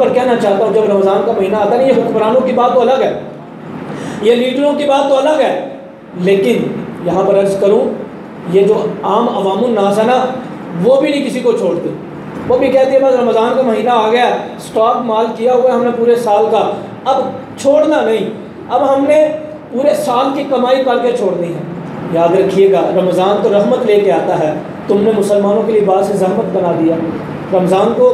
پر کہنا چاہتا ہوں، جب رمضان کا مہینہ آتا ہے، یہ حکمرانوں کی بات تو الگ ہے، یہ لیڈروں کی بات تو الگ ہے، لیکن یہاں پر عرض کروں یہ جو عام عوام الناس ہے نا، وہ بھی نہیں کسی کو چھوڑتے، وہ بھی کہتے ہیں بس رمضان کا مہینہ آ گیا، سٹاک مال کیا ہوا ہے ہم نے پورے سال کا، اب چھوڑنا نہیں، اب ہم نے پورے سال کی کمائی کر کے چھوڑنی ہے۔ یاد رکھیے گا رمضان تو رحمت لے کے آتا ہے، تم نے مسلمانوں کے لیے باعث زحمت بنا دیا۔ رمضان کو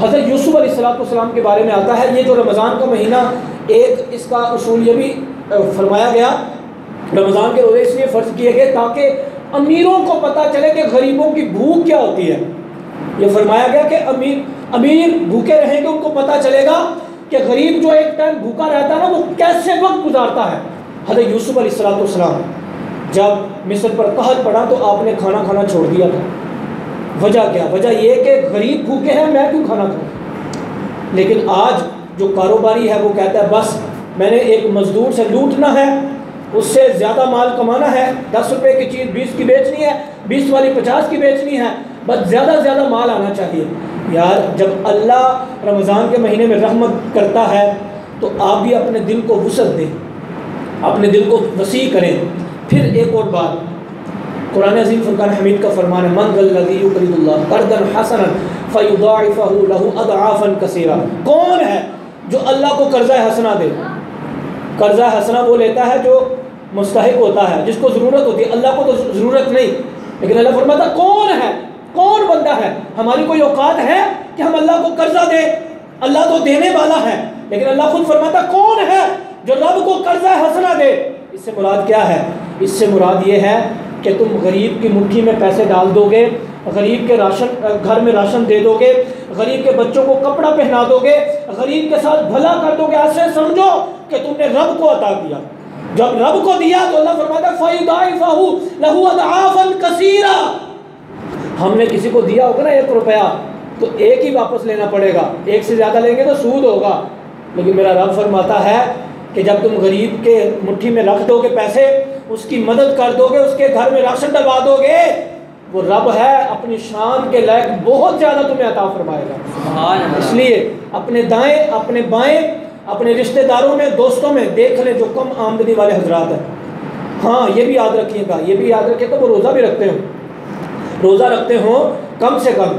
حضرت یوسف علیہ السلام کے بارے میں آتا ہے، یہ جو رمضان کا مہینہ، ایک اس کا اصول یہ بھی فرمایا گیا، رمضان کے روزے اس لیے فرض کیے گئے تاکہ امیروں کو پتہ چلے کہ غریبوں کی بھوک کیا ہوتی ہے۔ یہ فرمایا گیا کہ امیر بھوکے رہیں گے، ان کو پتہ چلے گا کہ غریب جو ایک ٹائم بھوکا رہتا ہے نا، وہ کیسے وقت گزارتا ہے۔ حضرت یوسف علیہ السلام جب مصر پر قحط پڑا تو آپ نے کھانا کھانا چھوڑ دیا تھا۔ وجہ کیا؟ وجہ یہ کہ غریب بھوکے ہیں، میں کیوں کھانا کھاؤں؟ لیکن آج جو کاروباری ہے وہ کہتا ہے بس میں نے ایک مزدور سے لوٹنا ہے، اس سے زیادہ مال کمانا ہے، 10 روپے کی چیز 20 کی بیچنی ہے، 20 والی 50 کی بیچنی ہے، بس زیادہ سے زیادہ مال آنا چاہیے۔ یار جب اللہ رمضان کے مہینے میں رحمت کرتا ہے تو آپ بھی اپنے دل کو وسعت دیں، اپنے دل کو وسیع کریں۔ پھر ایک اور بات، قرآن عظیم فرقان حمید کا فرمان ہے، من ذا الذی یقرض اللہ قرضا حسنا فیضاعفہ لہ اضعافا کثیرہ۔ کون ہے جو اللہ کو قرضہ حسنہ دے؟ قرضہ حسنہ وہ لیتا ہے جو مستحق ہوتا ہے، جس کو ضرورت ہوتی ہے، اللہ کو تو ضرورت نہیں، لیکن اللہ فرماتا کون ہے، کون بندہ ہے، ہماری کوئی اوقات ہے کہ ہم اللہ کو قرضہ دیں؟ اللہ تو دینے والا ہے، لیکن اللہ خود فرماتا کون ہے جو رب کو قرضہ حسنہ دے؟ اس سے مراد کیا ہے؟ اس سے مراد یہ ہے کہ تم غریب کی مٹھی میں پیسے ڈال دو گے، غریب کے گھر میں راشن دے دو گے، غریب کے بچوں کو کپڑا پہنا دو گے، غریب کے ساتھ بھلا کر دو گے، ایسے سمجھو کہ تم نے رب کو عطا کیا۔ جب رب کو دیا تو اللہ فرماتا ہے فَيُضَاعِفَهُ لَهُ أَضْعَافًا كَثِيرًا۔ ہم نے کسی کو دیا ہوگا نا 1 روپیہ تو ایک ہی واپس لینا پڑے گا، ایک سے زیادہ لیں گے تو سود ہوگا، لیکن میرا رب فرماتا ہے کہ جب تم غریب کے مٹھی میں رکھ دو گے پیسے، اس کی مدد کر دو گے، اس کے گھر میں راشن ڈلوا دو گے، وہ رب ہے اپنی شان کے لائق بہت زیادہ تمہیں عطا فرمائے گا۔ اس لیے اپنے دائیں اپنے بائیں اپنے رشتہ داروں میں دوستوں میں دیکھ لیں جو کم آمدنی والے حضرات ہیں۔ ہاں یہ بھی یاد رکھیے گا، یہ بھی یاد رکھیے گا، وہ روزہ بھی رکھتے ہوں، روزہ رکھتے ہوں، کم سے کم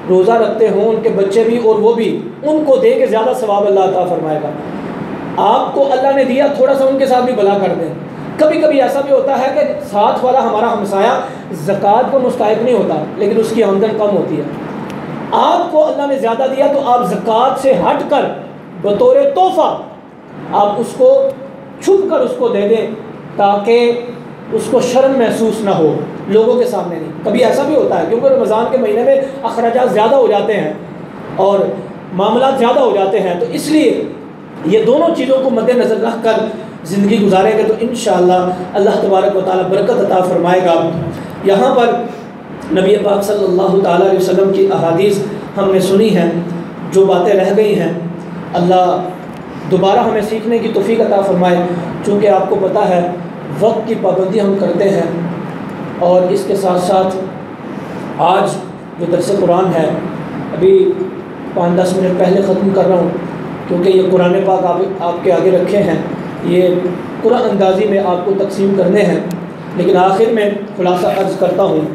روزہ رکھتے ہوں، ان کے بچے بھی اور وہ بھی، ان کو دے کے زیادہ ثواب اللہ عطا فرمائے گا۔ آپ کو اللہ نے دیا، تھوڑا سا ان کے ساتھ بھی بھلا کر دیں۔ کبھی کبھی ایسا بھی ہوتا ہے کہ ساتھ والا ہمارا ہمسایہ زکوٰۃ کو مستحق نہیں ہوتا لیکن اس کی آمدن کم ہوتی ہے، آپ کو اللہ نے زیادہ دیا تو آپ زکوٰۃ سے ہٹ کر بطور تحفہ آپ اس کو چھپ کر اس کو دے دیں تاکہ اس کو شرم محسوس نہ ہو، لوگوں کے سامنے نہیں۔ کبھی ایسا بھی ہوتا ہے کیونکہ رمضان کے مہینے میں اخراجات زیادہ ہو جاتے ہیں اور معاملات زیادہ ہو جاتے ہیں، تو اس لیے یہ دونوں چیزوں کو مد نظر رکھ کر زندگی گزاریں گے تو انشاءاللہ اللہ تبارک و تعالیٰ برکت عطا فرمائے گا۔ یہاں پر نبی پاک صلی اللہ تعالیٰ علیہ وسلم کی احادیث ہم نے سنی ہیں، جو باتیں رہ گئی ہیں اللہ دوبارہ ہمیں سیکھنے کی توفیق عطا فرمائے۔ چونکہ آپ کو پتہ ہے وقت کی پابندی ہم کرتے ہیں، اور اس کے ساتھ ساتھ آج جو درس قرآن ہے ابھی 5-10 منٹ پہلے ختم کر رہا ہوں، کیونکہ یہ قرآن پاک آپ کے آگے رکھے ہیں، یہ قرآن اندازی میں آپ کو تقسیم کرنے ہیں، لیکن آخر میں خلاصہ عرض کرتا ہوں